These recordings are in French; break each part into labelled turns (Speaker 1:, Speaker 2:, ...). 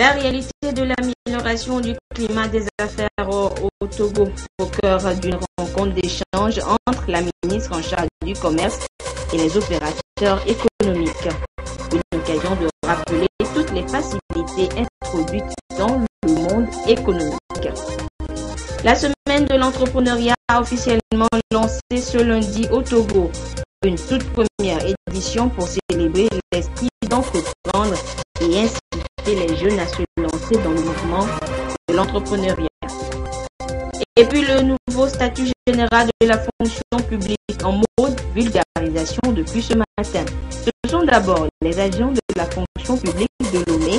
Speaker 1: La réalité de l'amélioration du climat des affaires au Togo, au cœur d'une rencontre d'échange entre la ministre en charge du commerce et les opérateurs économiques. Une occasion de rappeler toutes les facilités introduites dans le monde économique. La semaine de l'entrepreneuriat a officiellement lancé ce lundi au Togo. Une toute première édition pour célébrer l'esprit d'entreprendre et inciter les jeunes à se lancer dans le mouvement de l'entrepreneuriat. Et puis le nouveau statut général de la fonction publique en mode vulgarisation depuis ce matin. Ce sont d'abord les agents de la fonction publique de Lomé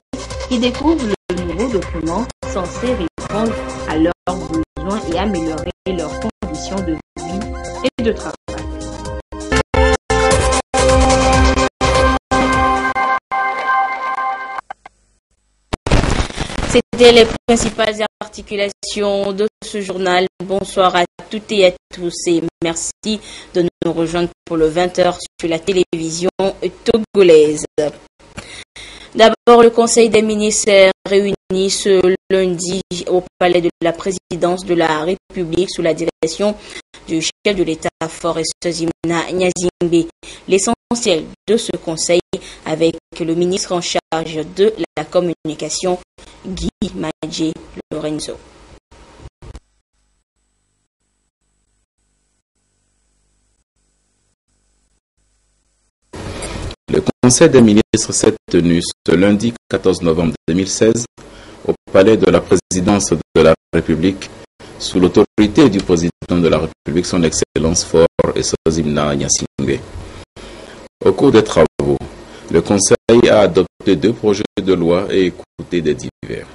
Speaker 1: qui découvrent le nouveau document censé répondre à leurs besoins et améliorer leurs conditions de vie et de travail. C'était les principales articulations de ce journal. Bonsoir à toutes et à tous et merci de nous rejoindre pour le 20h sur la télévision togolaise. D'abord, le Conseil des ministres réuni ce lundi au palais de la présidence de la République sous la direction du chef de l'État-Fort Zimna Nyazimbe. L'essentiel de ce conseil avec le ministre en charge de la communication, Guy Madje Lorenzo.
Speaker 2: Le Conseil des ministres s'est tenu ce lundi 14 novembre 2016 au palais de la présidence de la République sous l'autorité du président de la République, son Excellence Fort Zimna Nyazimbe. Au cours des travaux, le Conseil a adopté 2 projets de loi et écouté des divers.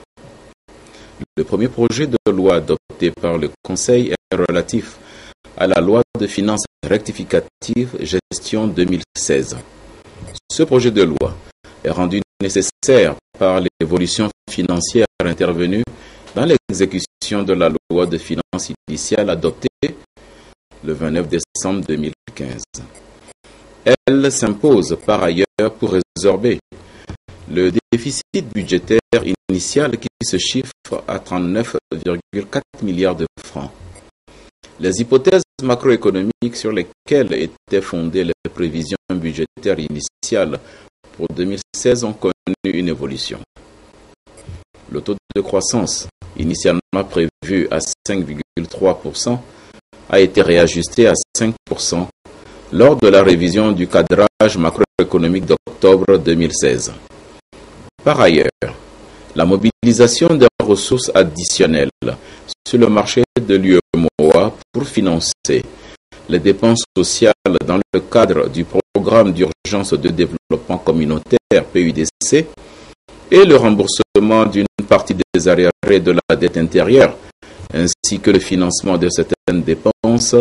Speaker 2: Le premier projet de loi adopté par le Conseil est relatif à la loi de finances rectificative gestion 2016. Ce projet de loi est rendu nécessaire par l'évolution financière intervenue dans l'exécution de la loi de finances initiale adoptée le 29 décembre 2015. Elle s'impose par ailleurs pour résorber le déficit budgétaire initial qui se chiffre à 39,4 milliards de francs. Les hypothèses macroéconomiques sur lesquelles étaient fondées les prévisions budgétaires initiales pour 2016 ont connu une évolution. Le taux de croissance, initialement prévu à 5,3%, a été réajusté à 5% lors de la révision du cadrage macroéconomique d'octobre 2016. Par ailleurs, la mobilisation des ressources additionnelles sur le marché de l'UEMOA pour financer les dépenses sociales dans le cadre du programme d'urgence de développement communautaire PUDC et le remboursement d'une partie des arriérés de la dette intérieure, ainsi que le financement de certaines dépenses,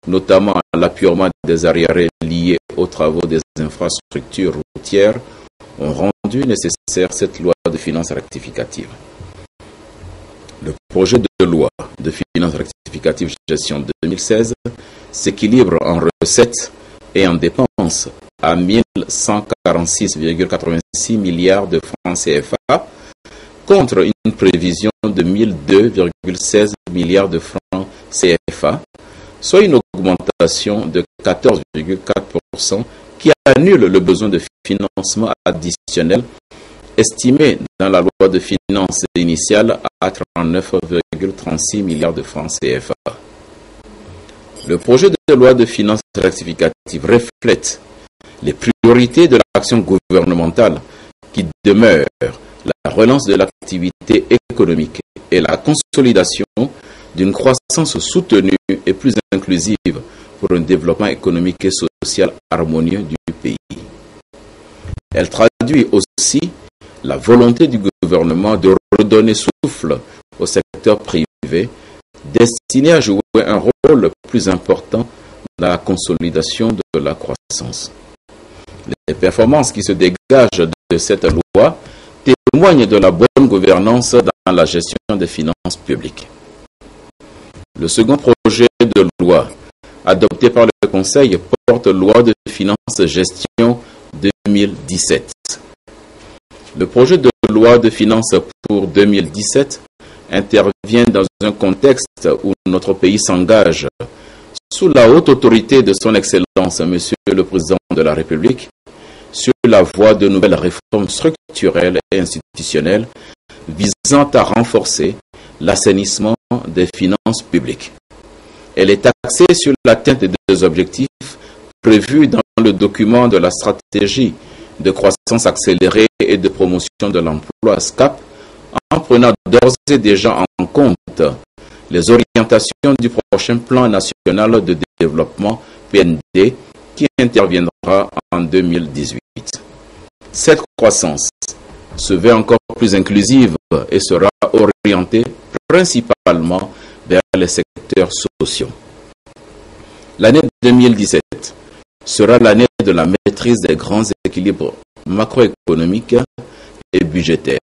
Speaker 2: notamment l'appurement des arriérés liés aux travaux des infrastructures routières, ont rendu nécessaire cette loi de finances rectificative. Le projet de loi de finances rectificative gestion 2016 s'équilibre en recettes et en dépenses à 1146,86 milliards de francs CFA contre une prévision de 1002,16 milliards de francs CFA, soit une augmentation de 14,4% qui annule le besoin de financement additionnel estimé dans la loi de finances initiale à 39,36 milliards de francs CFA. Le projet de loi de finances rectificative reflète les priorités de l'action gouvernementale qui demeurent la relance de l'activité économique et la consolidation d'une croissance soutenue et plus inclusive pour un développement économique et social harmonieux du pays. Elle traduit aussi la volonté du gouvernement de redonner souffle au secteur privé destiné à jouer un rôle plus important dans la consolidation de la croissance. Les performances qui se dégagent de cette loi témoignent de la bonne gouvernance dans la gestion des finances publiques. Le second projet de loi adopté par le Conseil porte loi de finances gestion 2017. Le projet de loi de finances pour 2017 intervient dans un contexte où notre pays s'engage, sous la haute autorité de son Excellence, Monsieur le Président de la République, sur la voie de nouvelles réformes structurelles et institutionnelles visant à renforcer l'assainissement des finances publiques. Elle est axée sur l'atteinte des objectifs prévus dans le document de la stratégie de croissance accélérée et de promotion de l'emploi SCAP, en prenant d'ores et déjà en compte les orientations du prochain plan national de développement PND qui interviendra en 2018. Cette croissance se veut encore plus inclusive et sera orientée principalement vers les secteurs sociaux. L'année 2017 sera l'année de la maîtrise des grands équilibres macroéconomiques et budgétaires,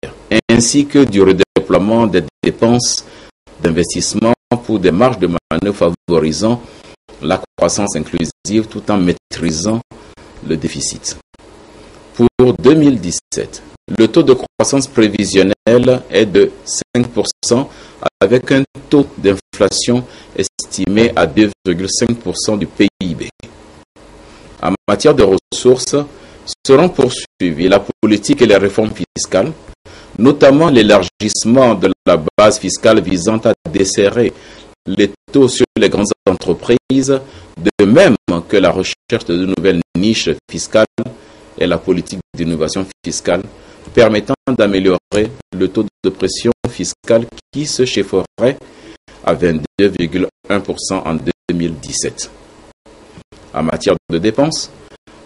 Speaker 2: ainsi que du redéploiement des dépenses d'investissement pour des marges de manœuvre favorisant la croissance inclusive tout en maîtrisant le déficit. Pour 2017, le taux de croissance prévisionnel est de 5% avec un taux d'inflation estimé à 2,5% du PIB. En matière de ressources, seront poursuivies la politique et les réformes fiscales, notamment l'élargissement de la base fiscale visant à desserrer les taux sur les grandes entreprises, de même que la recherche de nouvelles niches fiscales et la politique d'innovation fiscale permettant d'améliorer le taux de pression fiscale qui se chiffrerait à 22,1% en 2017. En matière de dépenses,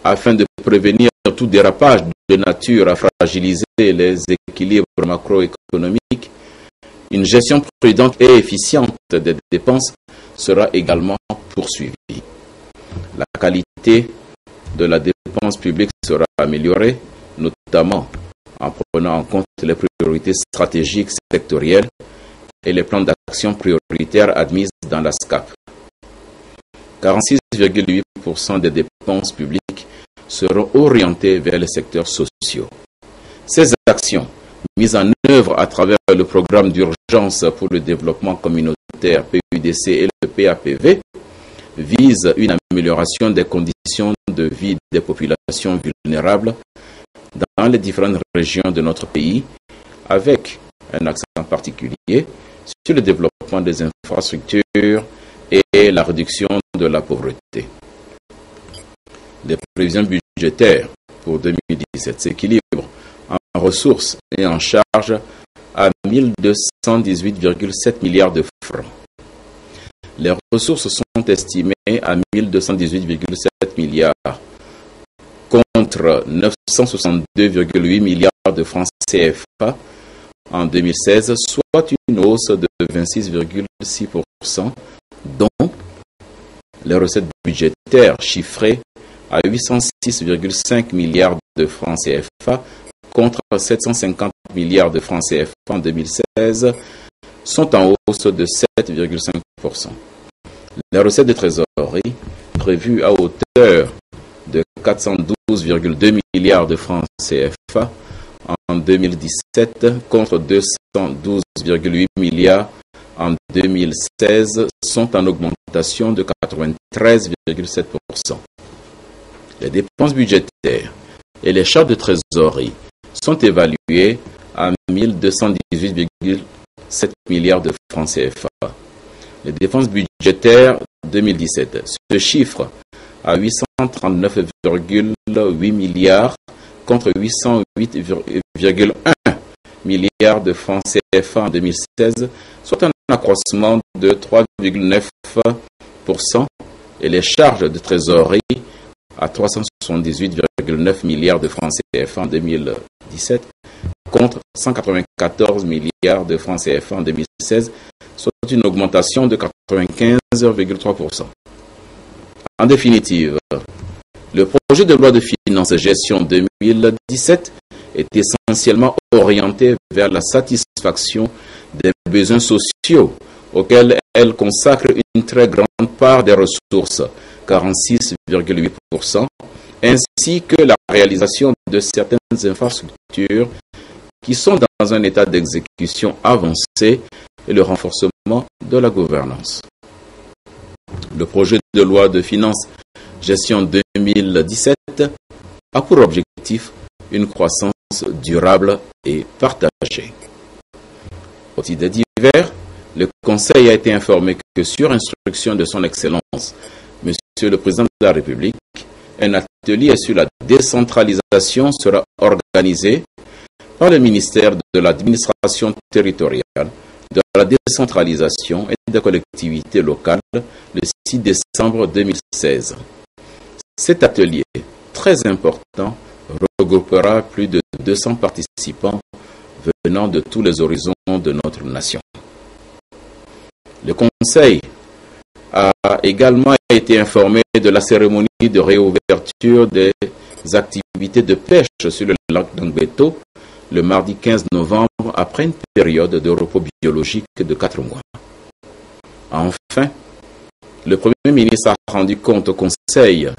Speaker 2: afin de prévenir tout dérapage de nature à fragiliser les équilibres macroéconomiques, une gestion prudente et efficiente des dépenses sera également poursuivie. La qualité de la dépense publique sera améliorée, notamment en prenant en compte les priorités stratégiques sectorielles et les plans d'action prioritaires admis dans la SCAP. 46,8% des dépenses publiques seront orientées vers les secteurs sociaux. Ces actions, mises en œuvre à travers le programme d'urgence pour le développement communautaire PUDC et le PAPV, visent une amélioration des conditions de vie des populations vulnérables dans les différentes régions de notre pays, avec un accent particulier sur le développement des infrastructures et la réduction de la pauvreté. Les prévisions budgétaires pour 2017 s'équilibrent en ressources et en charges à 1218,7 milliards de francs. Les ressources sont estimées à 1218,7 milliards contre 962,8 milliards de francs CFA en 2016, soit une hausse de 26,6%, dont les recettes budgétaires chiffrées à 806,5 milliards de francs CFA contre 750 milliards de francs CFA en 2016 sont en hausse de 7,5%. Les recettes de trésorerie prévues à hauteur de 412,2 milliards de francs CFA en 2017 contre 212,8 milliards en 2016 sont en augmentation de 93,7%. Les dépenses budgétaires et les charges de trésorerie sont évaluées à 1218,7 milliards de francs CFA. Les dépenses budgétaires 2017 se chiffrent à 839,8 milliards contre 808,1 milliards de francs CFA en 2016, soit un accroissement de 3,9%, et les charges de trésorerie à 378,9 milliards de francs CFA en 2017 contre 194 milliards de francs CFA en 2016, soit une augmentation de 95,3%. En définitive, le projet de loi de finances et gestion 2017 est essentiellement orienté vers la satisfaction des besoins sociaux auxquels elle consacre une très grande part des ressources, 46,8%, ainsi que la réalisation de certaines infrastructures qui sont dans un état d'exécution avancé et le renforcement de la gouvernance. Le projet de loi de finances gestion 2017 a pour objectif une croissance durable et partagée. Au titre des divers, le Conseil a été informé que sur instruction de son Excellence, Monsieur le Président de la République, un atelier sur la décentralisation sera organisé par le ministère de l'Administration territoriale, de la décentralisation et des collectivités locales le 6 décembre 2016. Cet atelier, très important, regroupera plus de 200 participants venant de tous les horizons de notre nation. Le Conseil a également été informé de la cérémonie de réouverture des activités de pêche sur le lac d'Angbeto le mardi 15 novembre après une période de repos biologique de 4 mois. Enfin, le Premier ministre a rendu compte au Conseil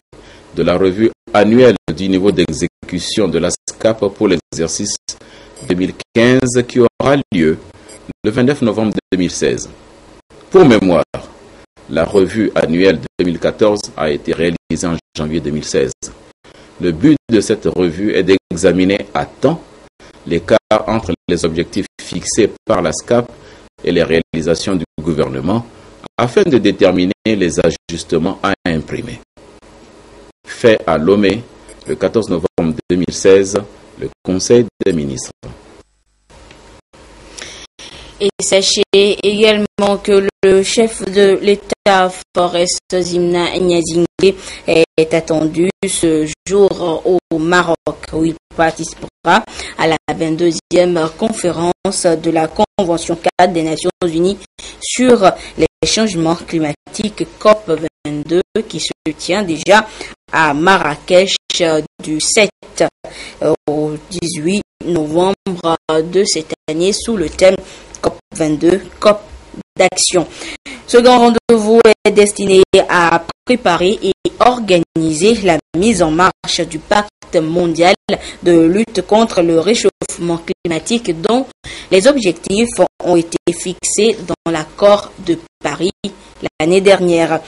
Speaker 2: de la revue annuelle du niveau d'exécution de la SCAP pour l'exercice 2015 qui aura lieu le 29 novembre 2016. Pour mémoire, la revue annuelle 2014 a été réalisée en janvier 2016. Le but de cette revue est d'examiner à temps l'écart entre les objectifs fixés par la SCAP et les réalisations du gouvernement afin de déterminer les ajustements à imprimer. Fait à Lomé le 14 novembre 2016, le Conseil des ministres.
Speaker 1: Et sachez également que le chef de l'État, Forest Zimna Nyazingbe, est attendu ce jour au Maroc, où il participera à la 22e conférence de la Convention cadre des Nations Unies sur les changements climatiques COP22 qui se tient déjà à Marrakech du 7 au 18 novembre de cette année sous le thème COP22, COP d'action. Ce grand rendez-vous est destiné à préparer et organiser la mise en marche du pacte mondial de lutte contre le réchauffement climatique dont les objectifs ont été fixés dans l'accord de Paris l'année dernière.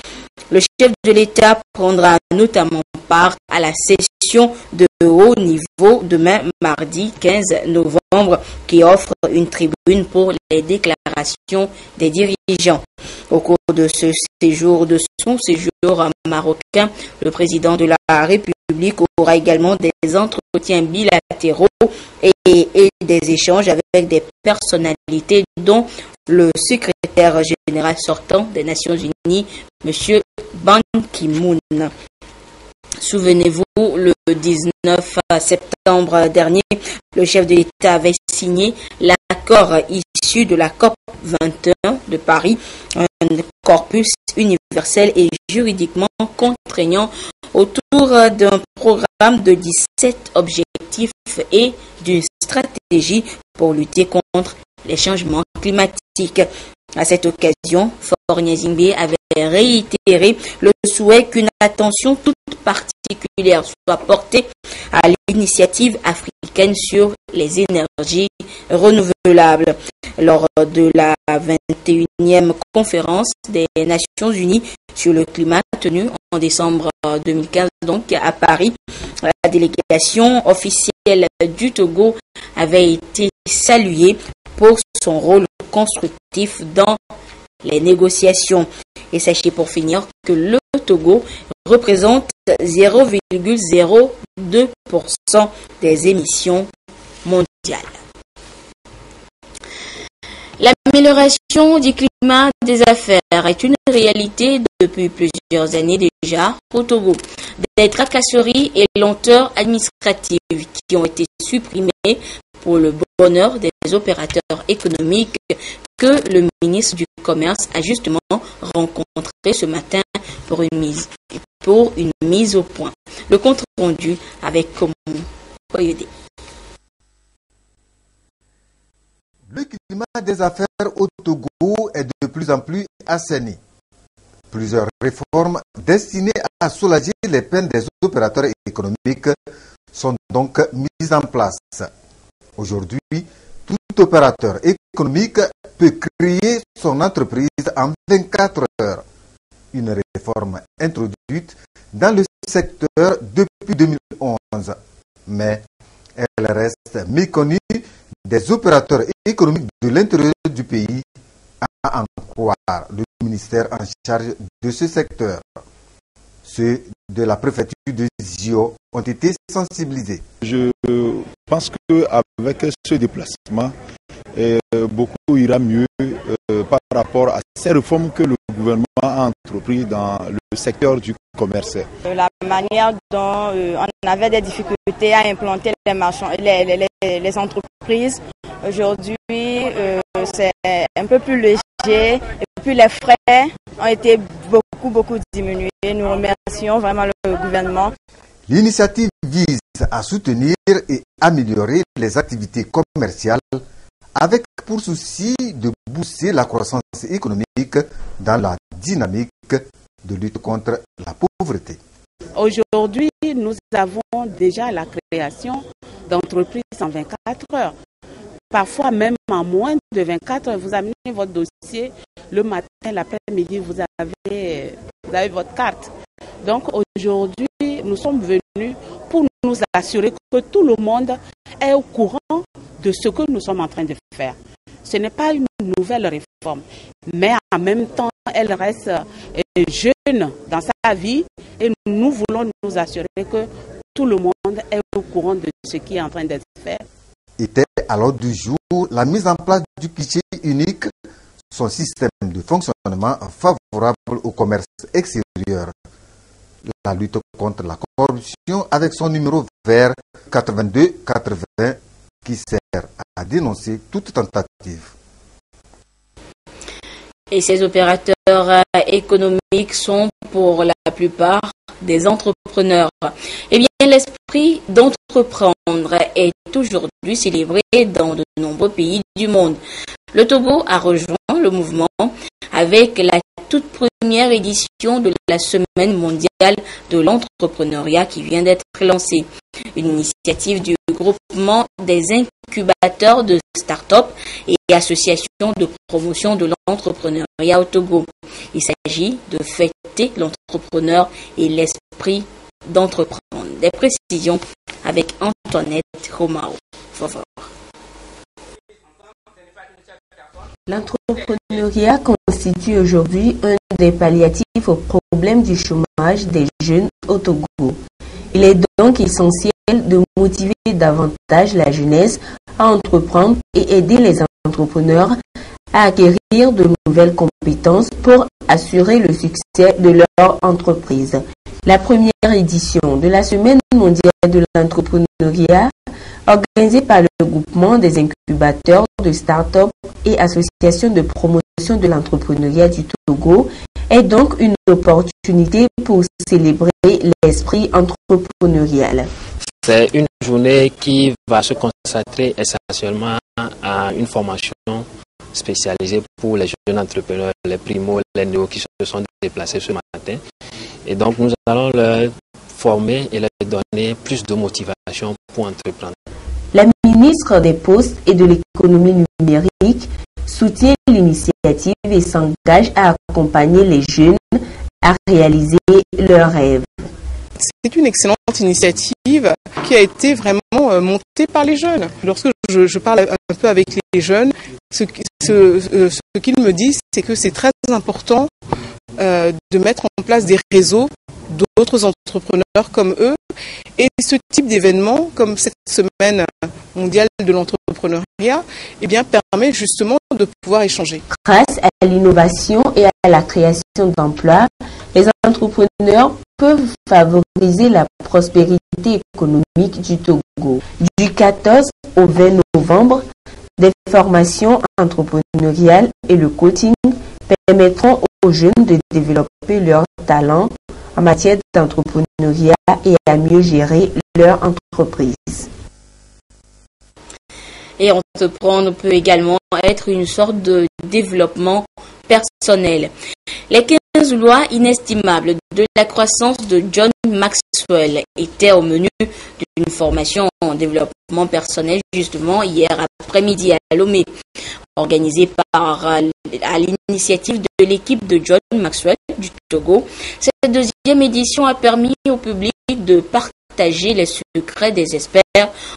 Speaker 1: Le chef de l'État prendra notamment part à la session de haut niveau demain mardi 15 novembre qui offre une tribune pour les déclarations des dirigeants. Au cours de son séjour marocain, le président de la République aura également des entretiens bilatéraux et des échanges avec des personnalités dont le secrétaire général sortant des Nations Unies, M. Ban Ki-moon. Souvenez-vous, le 19 septembre dernier, le chef de l'État avait signé l'accord issu de la COP 21 de Paris, un corpus universel et juridiquement contraignant autour d'un programme de 17 objectifs et d'une stratégie pour lutter contre les changements climatiques. À cette occasion, Faure Nyazingbe avait réitéré le souhait qu'une attention toute particulière soit portée à l'initiative africaine sur les énergies renouvelables. Lors de la 21e conférence des Nations Unies sur le climat tenue en décembre 2015 donc à Paris, la délégation officielle du Togo avait été saluée pour son rôle constructif dans les négociations. Et sachez pour finir que le Togo représente 0,02% des émissions mondiales. L'amélioration du climat des affaires est une réalité depuis plusieurs années déjà au Togo. Des tracasseries et lenteurs administratives qui ont été supprimées pour le bonheur des opérateurs économiques que le ministre du Commerce a justement rencontré ce matin pour une mise au point. Le compte rendu avec Komou Koyede.
Speaker 3: Le climat des affaires au Togo est de plus en plus assaini. Plusieurs réformes destinées à soulager les peines des opérateurs économiques sont donc mises en place. Aujourd'hui, tout opérateur économique peut créer son entreprise en 24 heures. Une réforme introduite dans le secteur depuis 2011. Mais elle reste méconnue des opérateurs économiques de l'intérieur du pays, à en croire le ministère en charge de ce secteur. Ceux de la préfecture de Zio ont été sensibilisés.
Speaker 4: Je pense qu'avec ce déplacement, beaucoup ira mieux par rapport à ces réformes que le gouvernement a entreprises dans le secteur du commerce.
Speaker 5: La manière dont on avait des difficultés à implanter les entreprises, aujourd'hui c'est un peu plus léger et puis les frais ont été beaucoup diminués. Nous remercions vraiment le gouvernement.
Speaker 3: L'initiative vise à soutenir et améliorer les activités commerciales avec pour souci de booster la croissance économique dans la dynamique de lutte contre la pauvreté.
Speaker 6: Aujourd'hui, nous avons déjà la création d'entreprises en 24 heures. Parfois même en moins de 24 heures, vous amenez votre dossier le matin, l'après-midi, vous avez votre carte. Donc aujourd'hui, nous sommes venus pour nous assurer que tout le monde est au courant de ce que nous sommes en train de faire. Ce n'est pas une nouvelle réforme, mais en même temps, elle reste jeune dans sa vie et nous voulons nous assurer que tout le monde est au courant de ce qui est en train d'être fait.
Speaker 3: Était à l'ordre du jour la mise en place du guichet unique, son système de fonctionnement favorable au commerce extérieur, la lutte contre la corruption avec son numéro vert 82-80 qui sert à dénoncer toute tentative.
Speaker 1: Et ces opérateurs économiques sont pour la plupart des entrepreneurs. Eh bien, l'esprit d'entreprendre est aujourd'hui célébré dans de nombreux pays du monde. Le Togo a rejoint le mouvement avec la toute première édition de la Semaine mondiale de l'entrepreneuriat qui vient d'être lancée. Une initiative du groupement des incubateurs de start-up et associations de promotion de l'entrepreneuriat au Togo. Il s'agit de fêter l'entrepreneur et l'esprit d'entreprendre. Des précisions avec Antoinette Romao.
Speaker 7: L'entrepreneuriat constitue aujourd'hui un des palliatifs au problème du chômage des jeunes au Togo. Il est donc essentiel de motiver davantage la jeunesse à entreprendre et aider les entrepreneurs à acquérir de nouvelles compétences pour assurer le succès de leur entreprise. La première édition de la Semaine mondiale de l'entrepreneuriat, organisée par le groupement des incubateurs de start-up et associations de promotion de l'entrepreneuriat du Togo, est donc une opportunité pour célébrer l'esprit entrepreneurial.
Speaker 8: C'est une journée qui va se consacrer essentiellement à une formation spécialisée pour les jeunes entrepreneurs, les primos, les néos qui se sont déplacés ce matin. Et donc nous allons leur former et leur donner plus de motivation pour entreprendre.
Speaker 7: La ministre des Postes et de l'économie numérique soutient l'initiative et s'engage à accompagner les jeunes à réaliser leurs rêves.
Speaker 9: C'est une excellente initiative qui a été vraiment montée par les jeunes. Lorsque je parle un peu avec les jeunes, ce qu'ils me disent, c'est que c'est très important de mettre en place des réseaux d'autres entrepreneurs comme eux. Et ce type d'événement, comme cette semaine mondiale de l'entrepreneuriat, eh bien, permet justement de pouvoir échanger.
Speaker 7: Grâce à l'innovation et à la création d'emplois, les entrepreneurs peuvent favoriser la prospérité économique du Togo. Du 14 au 20 novembre, des formations entrepreneuriales et le coaching permettront aux jeunes de développer leurs talents en matière d'entrepreneuriat et à mieux gérer leur entreprise.
Speaker 1: Et entreprendre peut également être une sorte de développement personnel. Les 15 lois inestimables de la croissance de John Maxwell Maxwell était au menu d'une formation en développement personnel justement hier après-midi à Lomé, organisée à l'initiative de l'équipe de John Maxwell du Togo. Cette deuxième édition a permis au public de partager les secrets des experts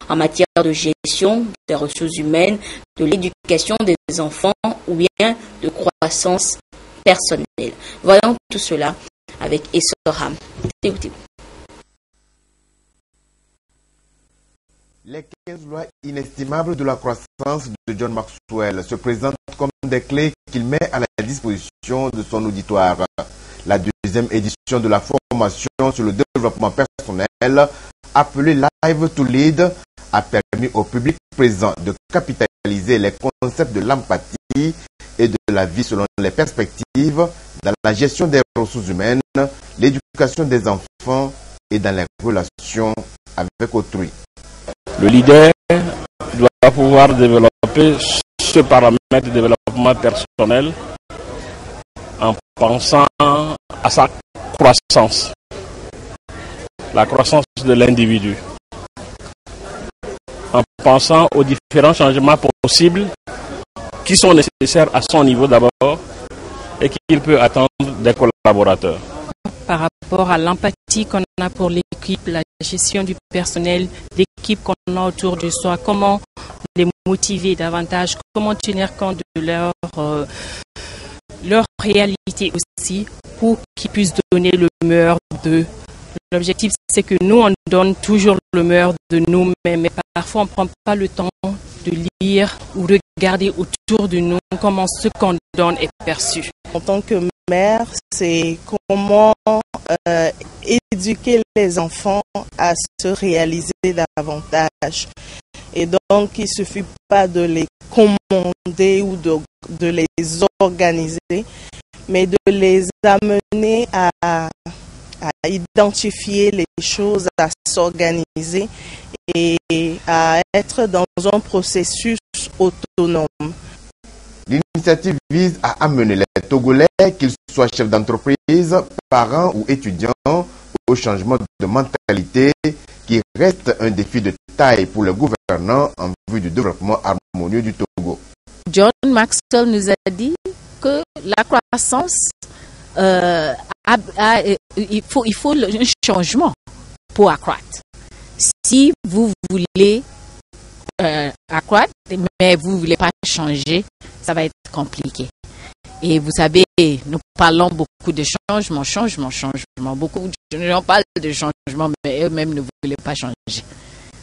Speaker 1: en matière de gestion des ressources humaines, de l'éducation des enfants ou bien de croissance personnelle. Voyons tout cela avec Essoram.
Speaker 10: Les 15 lois inestimables de la croissance de John Maxwell se présentent comme des clés qu'il met à la disposition de son auditoire. La deuxième édition de la formation sur le développement personnel, appelée Live to Lead, a permis au public présent de capitaliser les concepts de l'empathie et de la vie selon les perspectives dans la gestion des ressources humaines, l'éducation des enfants et dans les relations avec autrui.
Speaker 11: Le leader doit pouvoir développer ce paramètre de développement personnel en pensant à sa croissance, la croissance de l'individu, en pensant aux différents changements possibles qui sont nécessaires à son niveau d'abord et qu'il peut attendre des collaborateurs.
Speaker 12: Par rapport à l'empathie qu'on a pour l'équipe, la gestion du personnel, l'équipe qu'on a autour de soi, comment les motiver davantage, comment tenir compte de leur réalité aussi pour qu'ils puissent donner le meilleur d'eux. L'objectif, c'est que nous, on donne toujours le meilleur de nous-mêmes, mais parfois on ne prend pas le temps de lire ou de regarder autour de nous comment ce qu'on donne est perçu.
Speaker 13: En tant que mère, c'est comment éduquer les enfants à se réaliser davantage. Et donc, il ne suffit pas de les commander ou de les organiser, mais de les amener à identifier les choses, à s'organiser et à être dans un processus autonome.
Speaker 10: L'initiative vise à amener les Togolais, qu'ils soient chefs d'entreprise, parents ou étudiants, au changement de mentalité qui reste un défi de taille pour les gouvernants en vue du développement harmonieux du Togo.
Speaker 14: John Maxwell nous a dit que la croissance, il faut un changement pour accroître. Si vous voulez accroître, mais vous ne voulez pas changer, ça va être compliqué. Et vous savez, nous parlons beaucoup de changement. Beaucoup de gens parlent de changement, mais eux-mêmes ne voulaient pas changer.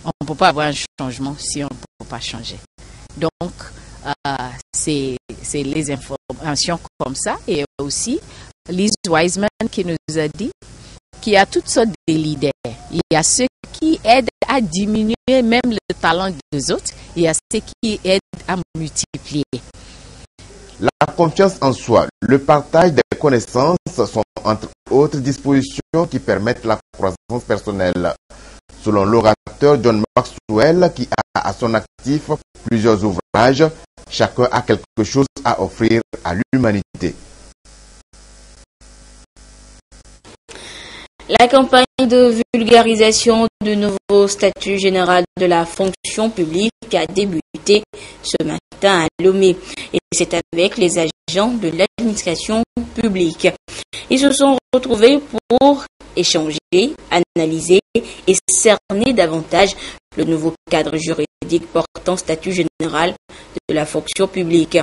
Speaker 14: On ne peut pas avoir un changement si on ne peut pas changer. Donc, c'est les informations comme ça. Et aussi, Liz Wiseman qui nous a dit qu'il y a toutes sortes de leaders. Il y a ceux qui aident à diminuer même le talent des autres. Il y a ceux qui aident à multiplier.
Speaker 10: La confiance en soi, le partage des connaissances sont entre autres dispositions qui permettent la croissance personnelle. Selon l'orateur John Maxwell, qui a à son actif plusieurs ouvrages, chacun a quelque chose à offrir à l'humanité.
Speaker 1: La campagne de vulgarisation du nouveau statut général de la fonction publique a débuté ce matin à Lomé et c'est avec les agents de l'administration publique. Ils se sont retrouvés pour échanger, analyser et cerner davantage le nouveau cadre juridique portant statut général de la fonction publique.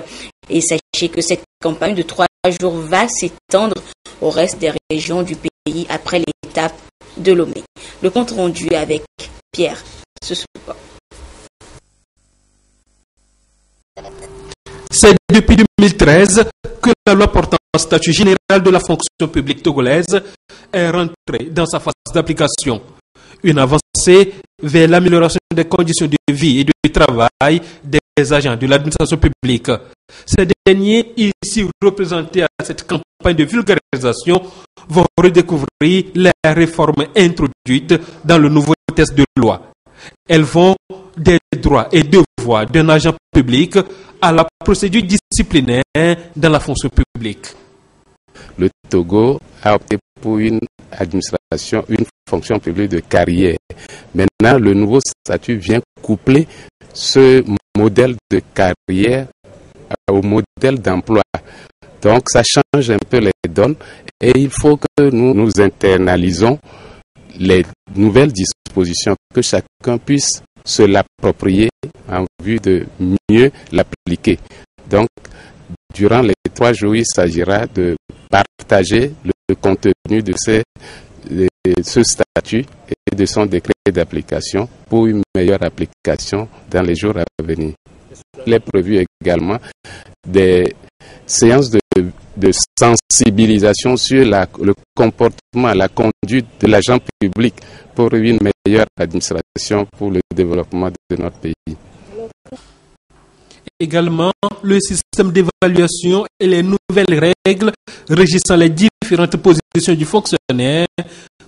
Speaker 1: Et sachez que cette campagne de 3 jours va s'étendre au reste des régions du pays après l'étape de Lomé. Le compte rendu avec Pierre Sesoupa.
Speaker 15: C'est depuis 2013 que la loi portant statut général de la fonction publique togolaise est rentrée dans sa phase d'application. Une avancée vers l'amélioration des conditions de vie et de travail des agents de l'administration publique. Ces derniers, ici représentés à cette campagne de vulgarisation, vont redécouvrir les réformes introduites dans le nouveau texte de loi. Elles vont des droits et devoirs d'un agent public à la procédure disciplinaire dans la fonction publique.
Speaker 2: Le Togo a opté pour une administration, une
Speaker 16: fonction publique de carrière. Maintenant, le nouveau statut vient coupler ce modèle de carrière au modèle d'emploi. Donc, ça change un peu les donnes et il faut que nous internalisons les nouvelles dispositions, que chacun puisse se l'approprier en vue de mieux l'appliquer. Donc, durant les 3 jours, il s'agira de partager le contenu de ce statut et de son décret d'application pour une meilleure application dans les jours à venir. Il est prévu également des séances de sensibilisation sur le comportement, la conduite de l'agent public pour une meilleure administration pour le développement de notre pays. Également, le système d'évaluation et les nouvelles règles régissant les différentes positions du fonctionnaire,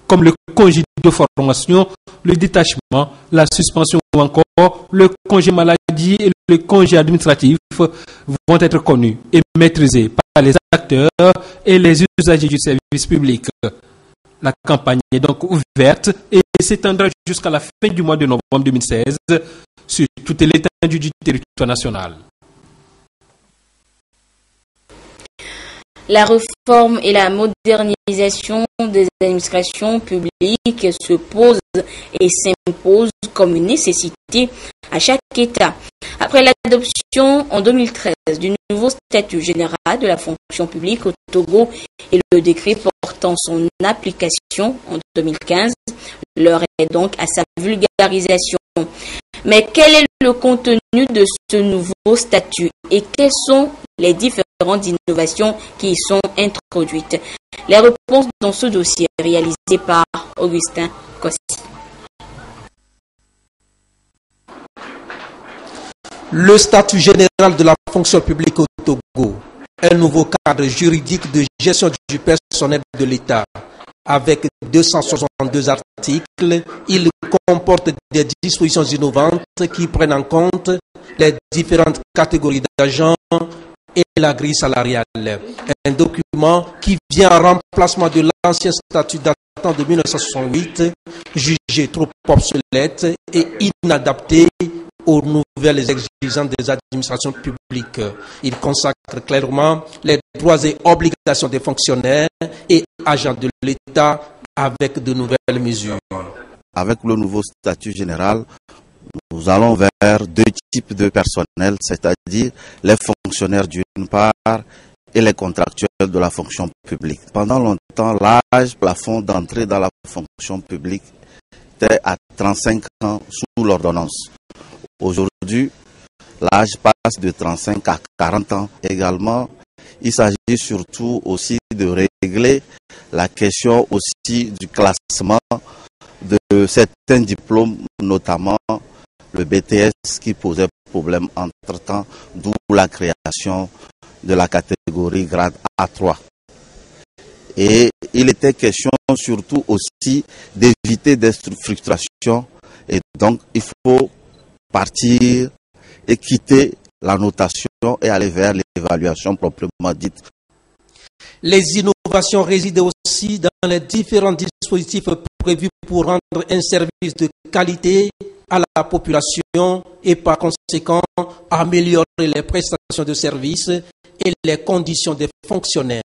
Speaker 16: comme le congé de formation, le détachement, la suspension ou encore le congé maladie et le congé administratif vont être connus et maîtrisés par les acteurs et les usagers du service public. La campagne est donc ouverte et s'étendra jusqu'à la fin du mois de novembre 2016 sur toute l'étendue du territoire national.
Speaker 1: La réforme et la modernisation des administrations publiques se posent et s'imposent comme une nécessité à chaque État. Après l'adoption en 2013 du nouveau statut général de la fonction publique au Togo et le décret portant son application en 2015, l'heure est donc à sa vulgarisation. Mais quel est le contenu de ce nouveau statut et quelles sont les différentes innovations qui y sont introduites? Les réponses dans ce dossier réalisé par Augustin Kossi.
Speaker 17: Le statut général de la fonction publique au Togo, un nouveau cadre juridique de gestion du personnel de l'État. Avec 262 articles, il comporte des dispositions innovantes qui prennent en compte les différentes catégories d'agents et la grille salariale. Un document qui vient en remplacement de l'ancien statut datant de 1968, jugé trop obsolète et inadapté aux nouvelles exigences des administrations publiques. Il consacre clairement les droits et obligations des fonctionnaires et agents de l'État avec de nouvelles mesures.
Speaker 18: Avec le nouveau statut général, nous allons vers 2 types de personnel, c'est-à-dire les fonctionnaires d'une part et les contractuels de la fonction publique. Pendant longtemps, l'âge plafond d'entrée dans la fonction publique était à 35 ans sous l'ordonnance. Aujourd'hui, l'âge passe de 35 à 40 ans également. Il s'agit surtout aussi de régler la question aussi du classement de certains diplômes, notamment le BTS qui posait problème entre-temps, d'où la création de la catégorie grade A3. Et il était question surtout aussi d'éviter des frustrations et donc il faut partir et quitter la notation et aller vers l'évaluation proprement dite.
Speaker 17: Les innovations résident aussi dans les différents dispositifs prévus pour rendre un service de qualité à la population et par conséquent améliorer les prestations de services et les conditions des fonctionnaires.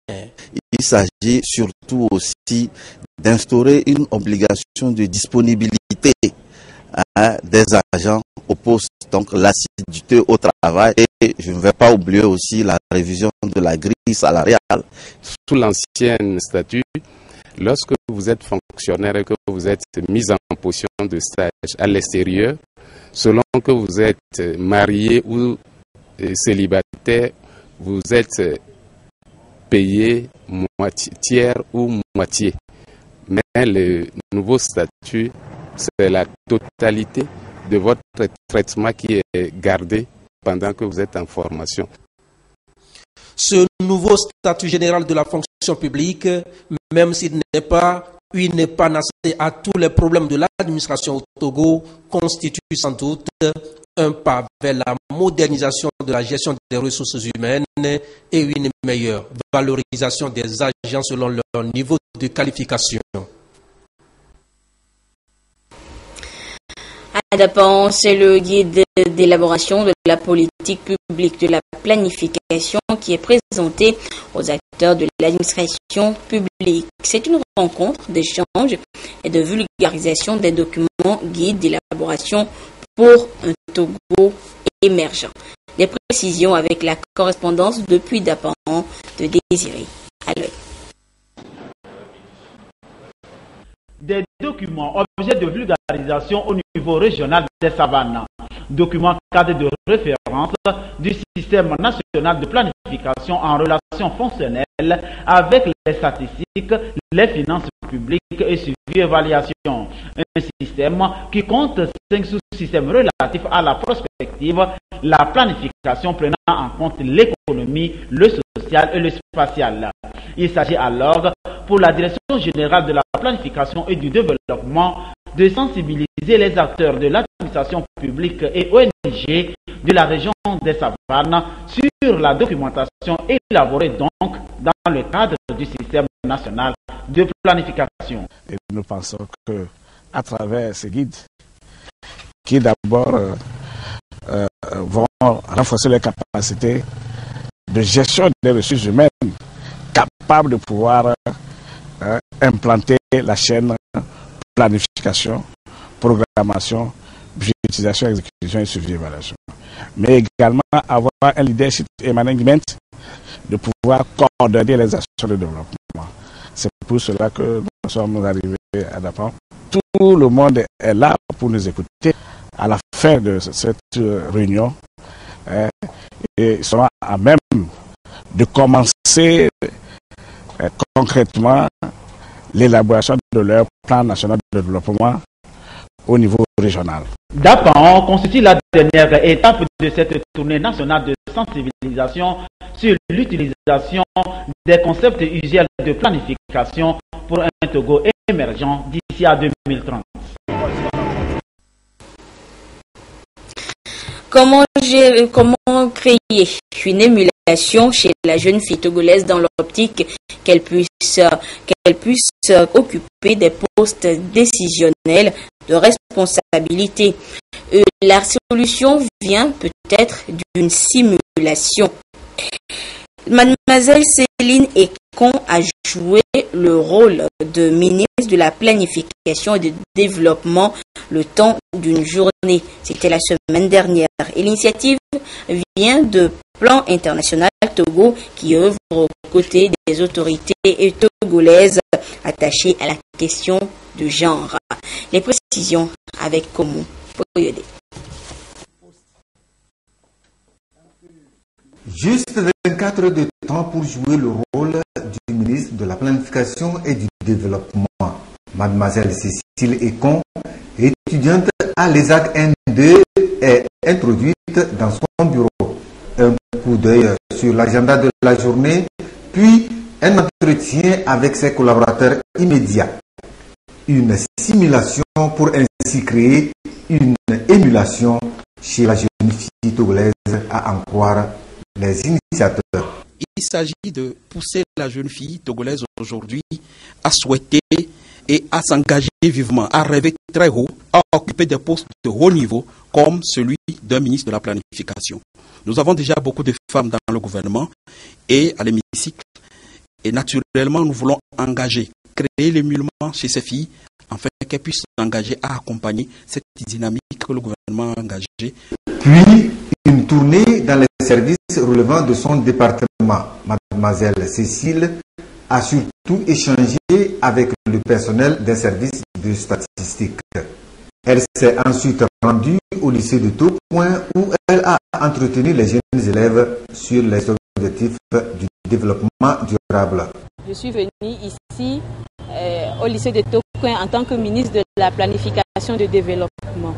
Speaker 18: Il s'agit surtout aussi d'instaurer une obligation de disponibilité des agents au poste, donc l'assiduité au travail, et je ne vais pas oublier aussi la révision de la grille salariale.
Speaker 16: Sous l'ancien statut, lorsque vous êtes fonctionnaire et que vous êtes mis en position de stage à l'extérieur, selon que vous êtes marié ou célibataire, vous êtes payé tiers ou moitié. Mais le nouveau statut, c'est la totalité de votre traitement qui est gardé pendant que vous êtes en formation.
Speaker 17: Ce nouveau statut général de la fonction publique, même s'il n'est pas nassé à tous les problèmes de l'administration au Togo, constitue sans doute un pas vers la modernisation de la gestion des ressources humaines et une meilleure valorisation des agents selon leur niveau de qualification.
Speaker 1: Dapan, c'est le guide d'élaboration de la politique publique de la planification qui est présenté aux acteurs de l'administration publique. C'est une rencontre d'échange et de vulgarisation des documents guides d'élaboration pour un Togo émergent. Des précisions avec la correspondance depuis Dapan de Désiré Aloy.
Speaker 19: Des documents objets de vulgarisation au niveau régional des savanes, documents cadres de référence du système national de planification en relation fonctionnelle avec les statistiques, les finances publiques et suivi évaluation. Un système qui compte 5 sous-systèmes relatifs à la prospective, la planification prenant en compte l'économie, le social et le spatial. Il s'agit alors pour la Direction générale de la planification et du développement de sensibiliser les acteurs de l'administration publique et ONG de la région des savanes sur la documentation élaborée donc dans le cadre du système national de planification.
Speaker 20: Et nous pensons que à travers ces guides, qui d'abord vont renforcer les capacités de gestion des ressources humaines, capables de pouvoir implanter la chaîne planification, programmation, budgétisation, exécution et suivi évaluation. Mais également avoir un leadership et management de pouvoir coordonner les actions de développement. C'est pour cela que nous sommes arrivés à Dapan. Tout le monde est là pour nous écouter. À la fin de cette réunion, ils seront à même de commencer concrètement l'élaboration de leur plan national de développement au niveau régional.
Speaker 19: Dapan constitue la dernière étape de cette tournée nationale de sensibilisation sur l'utilisation des concepts usuels de planification pour un Togo émergent d'ici à 2030.
Speaker 1: Comment créer une émulation chez la jeune fille togolaise dans l'optique qu'elle puisse occuper des postes décisionnels de responsabilité? La solution vient peut-être d'une simulation. Mademoiselle Céline Ekon a joué le rôle de ministre de la planification et du développement le temps d'une journée. C'était la semaine dernière. Et l'initiative vient de Plan International Togo qui œuvre aux côtés des autorités togolaises attachées à la question de genre. Les précisions avec Komu Poyode.
Speaker 3: Juste 24 heures de temps pour jouer le rôle du ministre de la Planification et du Développement. Mademoiselle Cécile Ekon, étudiante à l'ESAC N2, est introduite dans son bureau. Un coup d'œil sur l'agenda de la journée, puis un entretien avec ses collaborateurs immédiats. Une simulation pour ainsi créer une émulation chez la jeune fille togolaise, à en croire les initiateurs.
Speaker 21: Il s'agit de pousser la jeune fille togolaise aujourd'hui à souhaiter et à s'engager vivement, à rêver très haut, à occuper des postes de haut niveau comme celui d'un ministre de la planification. Nous avons déjà beaucoup de femmes dans le gouvernement et à l'hémicycle. Et naturellement, nous voulons engager, créer l'émulement chez ces filles, afin qu'elles puissent s'engager à accompagner cette dynamique que le gouvernement a engagée.
Speaker 3: Puis, une tournée dans les services relevant de son département. Mademoiselle Cécile a surtout échangé avec le personnel des services de statistiques. Elle s'est ensuite rendue au lycée de Topoint où elle a entretenu les jeunes élèves sur les objectifs du développement durable.
Speaker 22: Je suis venue ici au lycée de Topoint en tant que ministre de la planification et du développement.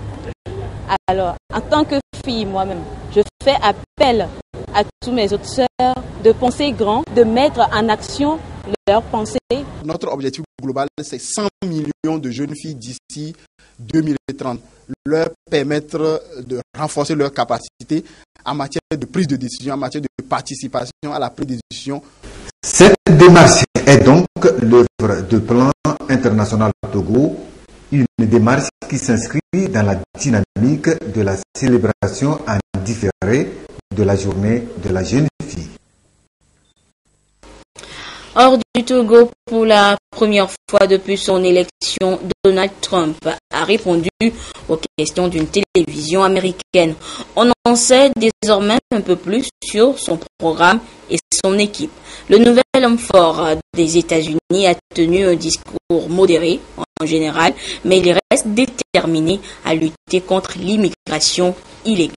Speaker 22: Alors, en tant que fille moi-même, je fais appel à tous mes autres sœurs de penser grand, de mettre en action leurs pensées.
Speaker 23: Notre objectif global, c'est 100 millions de jeunes filles d'ici 2030. Leur permettre de renforcer leurs capacités en matière de prise de décision, en matière de participation à la prise de décision.
Speaker 3: Cette démarche est donc l'œuvre de Plan International Togo, Une démarche qui s'inscrit dans la dynamique de la célébration en différé de la journée de la jeune fille.
Speaker 1: Hors du Togo, pour la première fois depuis son élection, Donald Trump a répondu aux questions d'une télévision américaine. On en sait désormais un peu plus sur son programme et son équipe. Le nouvel homme fort des États-Unis a tenu un discours modéré en général, mais il reste déterminé à lutter contre l'immigration illégale.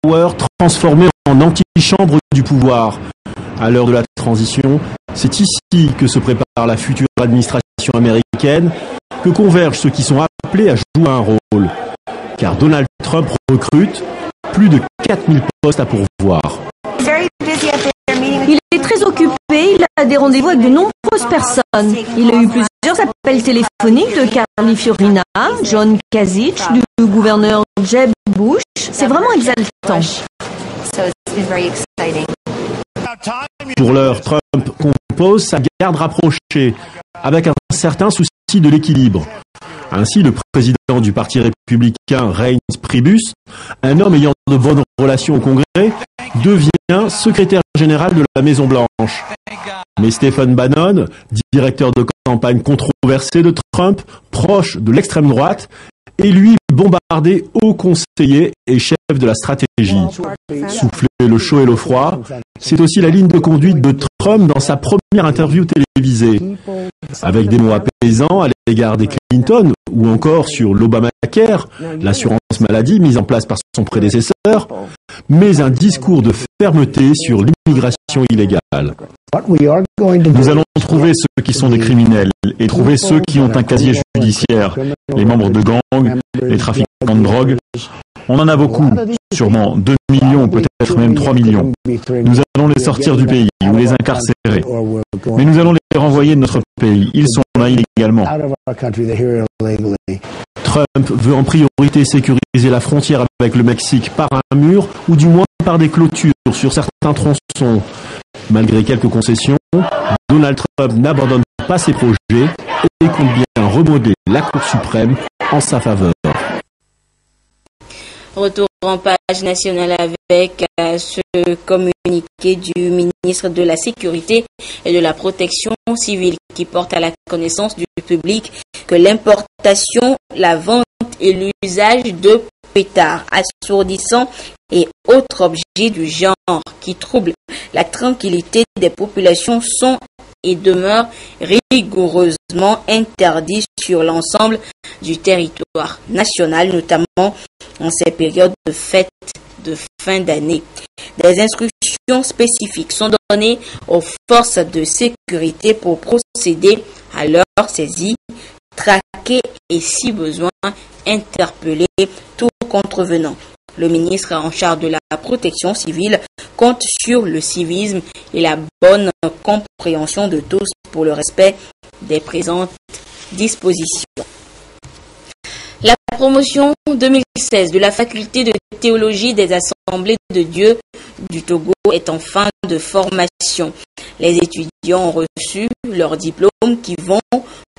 Speaker 4: Tower transformé en antichambre du pouvoir. À l'heure de la transition, c'est ici que se prépare la future administration américaine, que convergent ceux qui sont appelés à jouer un rôle. Car Donald Trump recrute plus de 4000 postes à pourvoir.
Speaker 5: Il est très occupé, il a des rendez-vous avec de nombreuses personnes. Il a eu plusieurs appels téléphoniques de Carly Fiorina, John Kasich, du gouverneur Jeb Bush. C'est vraiment exaltant.
Speaker 4: Pour l'heure, Trump compose sa garde rapprochée, avec un certain souci de l'équilibre. Ainsi, le président du parti républicain, Reince Priebus, un homme ayant de bonnes relations au Congrès, devient secrétaire général de la Maison-Blanche. Mais Stephen Bannon, directeur de campagne controversé de Trump, proche de l'extrême droite, est lui bombardé haut conseiller et chef de la stratégie. Souffler le chaud et le froid, c'est aussi la ligne de conduite de Trump dans sa première interview télévisée. Avec des mots apaisants à l'égard des Clinton ou encore sur l'Obamacare, l'assurance maladie mise en place par son prédécesseur, mais un discours de fermeté sur l'immigration illégale. Nous allons trouver ceux qui sont des criminels et trouver ceux qui ont un casier judiciaire, les membres de gangs, les trafiquants de drogue. On en a beaucoup, sûrement 2 millions, peut-être même 3 millions. Nous allons les sortir du pays ou les incarcérer. Mais nous allons les renvoyer de notre pays. Ils sont là illégalement. Trump veut en priorité sécuriser la frontière avec le Mexique par un mur ou du moins par des clôtures sur certains tronçons. Malgré quelques concessions, Donald Trump n'abandonne pas ses projets et compte bien remodeler la Cour suprême en sa faveur.
Speaker 1: Retour en page nationale avec ce communiqué du ministre de la Sécurité et de la Protection civile qui porte à la connaissance du public que l'importation, la vente et l'usage de pétards assourdissants et autres objets du genre qui troublent la tranquillité des populations sont et demeurent rigoureusement interdits sur l'ensemble du territoire national, notamment en ces périodes de fêtes de fin d'année. Des instructions spécifiques sont données aux forces de sécurité pour procéder à leur saisie, traquer et, si besoin, interpeller tout contrevenant. Le ministre en charge de la protection civile compte sur le civisme et la bonne compréhension de tous pour le respect des présentes dispositions. La promotion 2016 de la faculté de théologie des Assemblées de Dieu du Togo est en fin de formation. Les étudiants ont reçu leur diplôme qui vont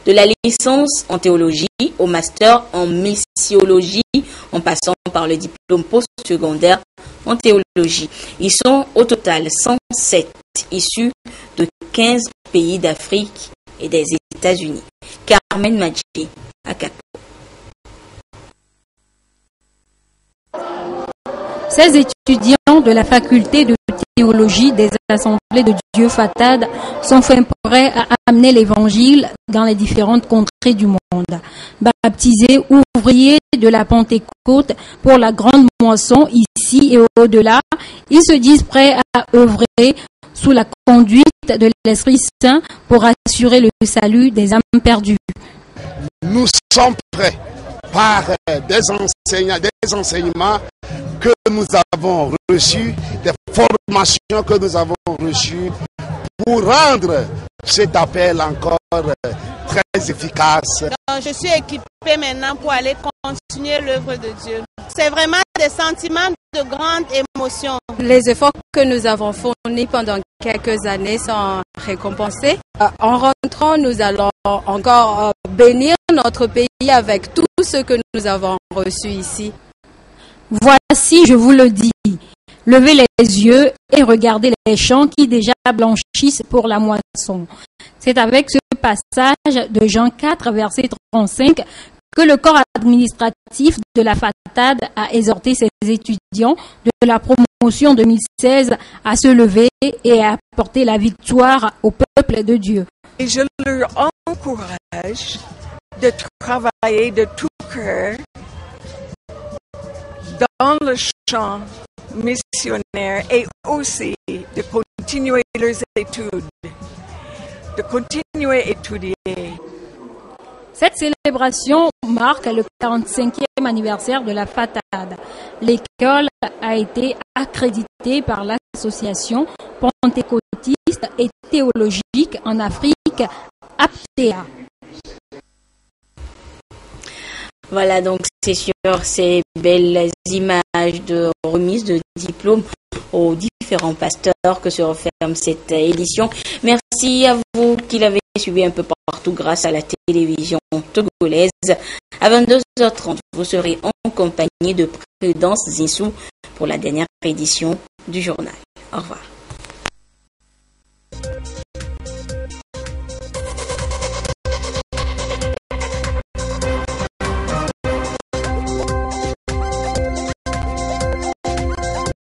Speaker 1: de la licence en théologie au master en missiologie en passant par le diplôme postsecondaire en théologie. Ils sont au total 107 issus de 15 pays d'Afrique et des États-Unis. Carmen Madji, Akapo.
Speaker 6: Ces étudiants de la faculté de théologie des Assemblées de Dieu FATAD sont fin prêts à amener l'évangile dans les différentes contrées du monde. Baptisés ouvriers de la Pentecôte pour la grande moisson ici et au-delà, ils se disent prêts à œuvrer sous la conduite de l'Esprit Saint pour assurer le salut des âmes perdues.
Speaker 24: Nous sommes prêts par des enseignements que nous avons reçus, des formations que nous avons reçues pour rendre cet appel encore très efficace.
Speaker 13: Donc, je suis équipée maintenant pour aller continuer l'œuvre de Dieu. C'est vraiment des sentiments de grande émotion.
Speaker 6: Les efforts que nous avons fournis pendant
Speaker 7: quelques années sont récompensés. En rentrant, nous allons encore bénir notre pays avec tout ce que nous avons reçu ici.
Speaker 6: Voici, je vous le dis, levez les yeux et regardez les champs qui déjà blanchissent pour la moisson. C'est avec ce passage de Jean 4, verset 35, que le corps administratif de la FATAD a exhorté ses étudiants de la promotion 2016 à se lever et à apporter la victoire au peuple de Dieu.
Speaker 8: Et je leur encourage de travailler de tout cœur dans le champ missionnaire et aussi de continuer leurs études, de continuer à étudier.
Speaker 6: Cette célébration marque le 45e anniversaire de la FATAD. L'école a été accréditée par l'association pentecôtiste et théologique en Afrique, APTEA.
Speaker 1: Voilà, donc c'est sur ces belles images de remise de diplômes aux différents pasteurs que se referme cette édition. Merci à vous qui l'avez suivi un peu partout grâce à la télévision togolaise. À 22h30, vous serez en compagnie de Prudence Zinsou pour la dernière édition du journal. Au revoir.